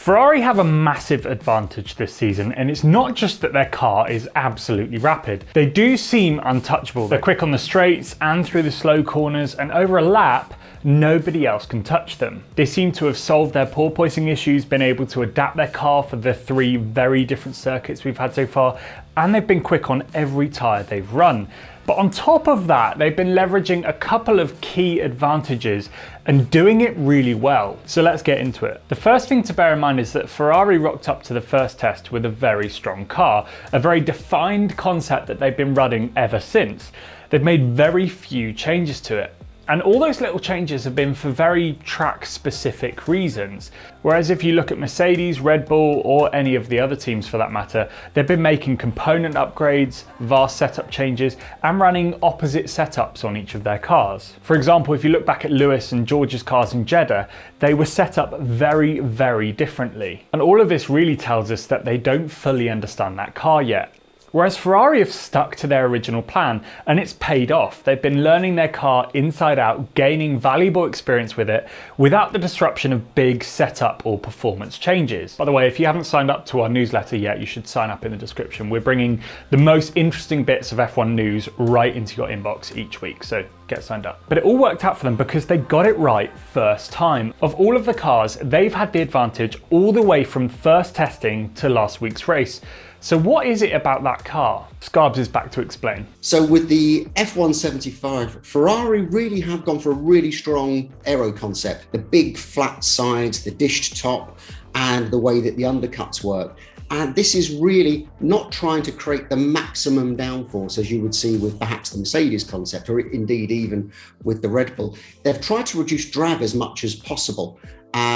Ferrari have a massive advantage this season, and it's not just that their car is absolutely rapid. They do seem untouchable. They're quick on the straights and through the slow corners, and over a lap, nobody else can touch them. They seem to have solved their porpoising issues, been able to adapt their car for the 3 very different circuits we've had so far, and they've been quick on every tyre they've run. But on top of that, they've been leveraging a couple of key advantages and doing it really well. So let's get into it. The first thing to bear in mind is that Ferrari rocked up to the first test with a very strong car, a very defined concept that they've been running ever since. They've made very few changes to it. And all those little changes have been for very track-specific reasons. Whereas if you look at Mercedes, Red Bull, or any of the other teams for that matter, they've been making component upgrades, vast setup changes, and running opposite setups on each of their cars. For example, if you look back at Lewis and George's cars in Jeddah, they were set up very, very differently. And all of this really tells us that they don't fully understand that car yet. Whereas Ferrari have stuck to their original plan, and it's paid off. They've been learning their car inside out, gaining valuable experience with it, without the disruption of big setup or performance changes. By the way, if you haven't signed up to our newsletter yet, you should sign up in the description. We're bringing the most interesting bits of F1 news right into your inbox each week, so get signed up. But it all worked out for them because they got it right first time. Of all of the cars, they've had the advantage all the way from first testing to last week's race. So what is it about that car? Scarbs is back to explain. So with the F175, Ferrari really have gone for a really strong aero concept. The big flat sides, the dished top, and the way that the undercuts work. And this is really not trying to create the maximum downforce as you would see with perhaps the Mercedes concept, or indeed even with the Red Bull. They've tried to reduce drag as much as possible.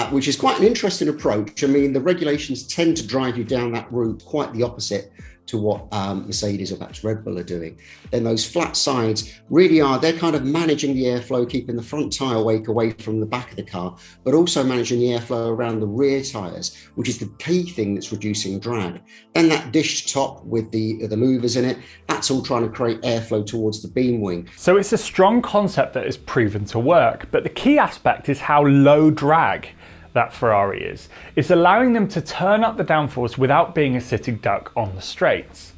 Which is quite an interesting approach. I mean, the regulations tend to drive you down that route, quite the opposite to what Mercedes or perhaps Red Bull are doing. Then those flat sides really they're kind of managing the airflow, keeping the front tyre wake away from the back of the car, but also managing the airflow around the rear tyres, which is the key thing that's reducing drag. Then that dished top with the louvers in it, that's all trying to create airflow towards the beam wing. So it's a strong concept that is proven to work, but the key aspect is how low drag that Ferrari is. It's allowing them to turn up the downforce without being a sitting duck on the straights.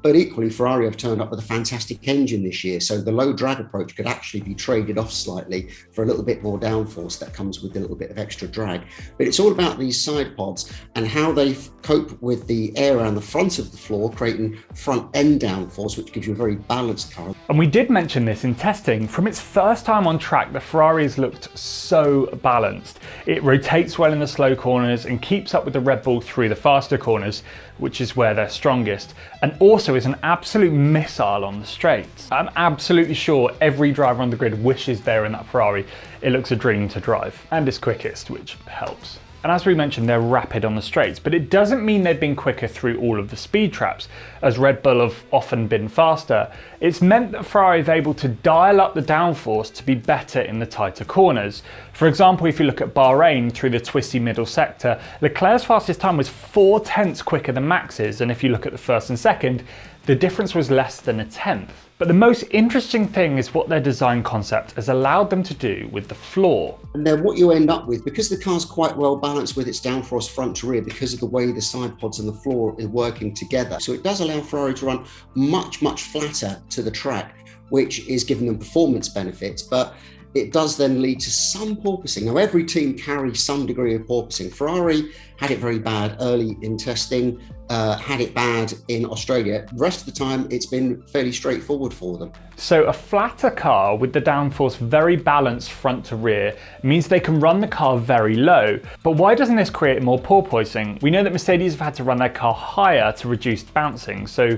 But equally, Ferrari have turned up with a fantastic engine this year, so the low drag approach could actually be traded off slightly for a little bit more downforce that comes with a little bit of extra drag. But it's all about these side pods and how they cope with the air around the front of the floor, creating front end downforce, which gives you a very balanced car. And we did mention this in testing. From its first time on track, the Ferraris looked so balanced. It rotates well in the slow corners and keeps up with the Red Bull through the faster corners, which is where they're strongest, and also is an absolute missile on the straights. I'm absolutely sure every driver on the grid wishes they're in that Ferrari. It looks a dream to drive, and it's quickest, which helps. And as we mentioned, they're rapid on the straights, but it doesn't mean they've been quicker through all of the speed traps, as Red Bull have often been faster. It's meant that Ferrari is able to dial up the downforce to be better in the tighter corners. For example, if you look at Bahrain through the twisty middle sector, Leclerc's fastest time was 0.4 quicker than Max's, and if you look at the first and second, the difference was less than 1/10. But the most interesting thing is what their design concept has allowed them to do with the floor. And then what you end up with, because the car's quite well balanced with its downforce front to rear, because of the way the side pods and the floor are working together. So it does allow Ferrari to run much, much flatter to the track, which is giving them performance benefits. But it does then lead to some porpoising. Now, every team carries some degree of porpoising. Ferrari had it very bad early in testing, had it bad in Australia. The rest of the time, it's been fairly straightforward for them. So a flatter car with the downforce very balanced front to rear means they can run the car very low. But why doesn't this create more porpoising? We know that Mercedes have had to run their car higher to reduce bouncing. So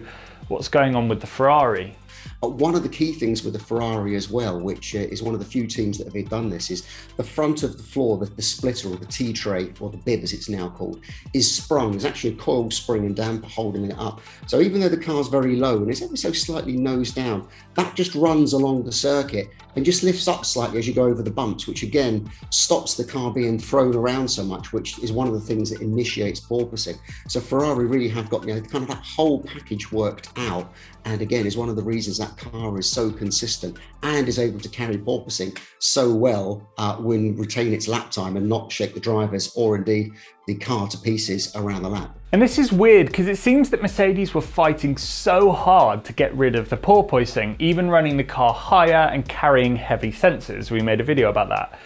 what's going on with the Ferrari? One of the key things with the Ferrari as well, which is one of the few teams that have done this, is the front of the floor, the splitter or the T-tray, or the bib as it's now called, is sprung. There's actually a coiled spring and damper holding it up. So even though the car's very low and it's ever so slightly nose down, that just runs along the circuit and just lifts up slightly as you go over the bumps, which again stops the car being thrown around so much, which is one of the things that initiates porpoising. So Ferrari really have got kind of that whole package worked out, and again is one of the reasons that that car is so consistent and is able to carry porpoising so well, when retain its lap time and not shake the drivers or indeed the car to pieces around the lap. And this is weird because it seems that Mercedes were fighting so hard to get rid of the porpoising, even running the car higher and carrying heavy sensors. We made a video about that.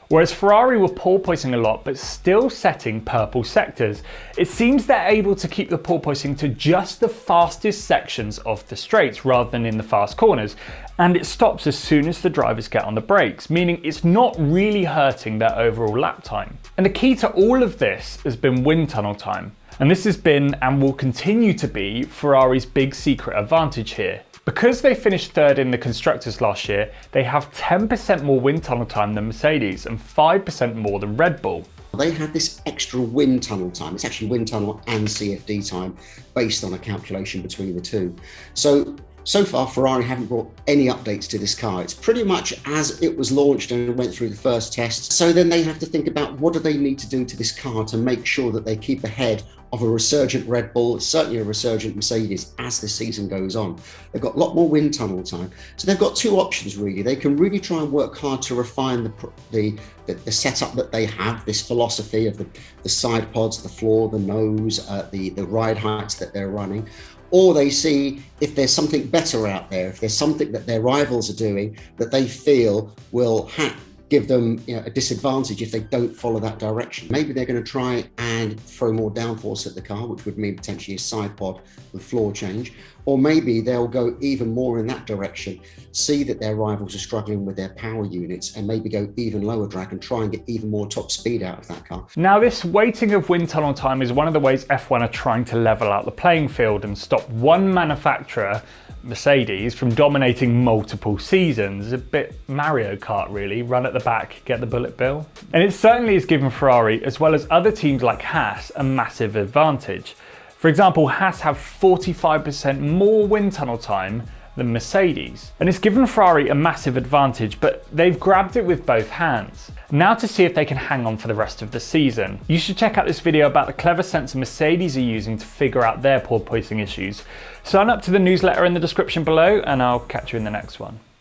Whereas Ferrari were porpoising a lot, but still setting purple sectors. It seems they're able to keep the porpoising to just the fastest sections of the straights rather than in the fast corners. And it stops as soon as the drivers get on the brakes, meaning it's not really hurting their overall lap time. And the key to all of this has been wind tunnel time. And this has been and will continue to be Ferrari's big secret advantage here. Because they finished third in the Constructors last year, they have 10% more wind tunnel time than Mercedes and 5% more than Red Bull. They have this extra wind tunnel time. It's actually wind tunnel and CFD time based on a calculation between the two. So far, Ferrari haven't brought any updates to this car. It's pretty much as it was launched and went through the first test. So then they have to think about what do they need to do to this car to make sure that they keep ahead of a resurgent Red Bull, certainly a resurgent Mercedes as the season goes on. They've got a lot more wind tunnel time. So they've got two options really. They can really try and work hard to refine the setup that they have, this philosophy of the side pods, the floor, the nose, the ride heights that they're running. Or they see if there's something better out there, if there's something that their rivals are doing that they feel will give them a disadvantage if they don't follow that direction. Maybe they're going to try and throw more downforce at the car, which would mean potentially a side pod with floor change. Or maybe they'll go even more in that direction, see that their rivals are struggling with their power units and maybe go even lower drag and try and get even more top speed out of that car. Now this weighting of wind tunnel time is one of the ways F1 are trying to level out the playing field and stop one manufacturer, Mercedes, from dominating multiple seasons. A bit Mario Kart really, run at the back, get the bullet bill. And it certainly has given Ferrari, as well as other teams like Haas, a massive advantage. For example, Haas have 45% more wind tunnel time than Mercedes. And it's given Ferrari a massive advantage, but they've grabbed it with both hands. Now to see if they can hang on for the rest of the season. You should check out this video about the clever sensor Mercedes are using to figure out their porpoising issues. Sign up to the newsletter in the description below and I'll catch you in the next one.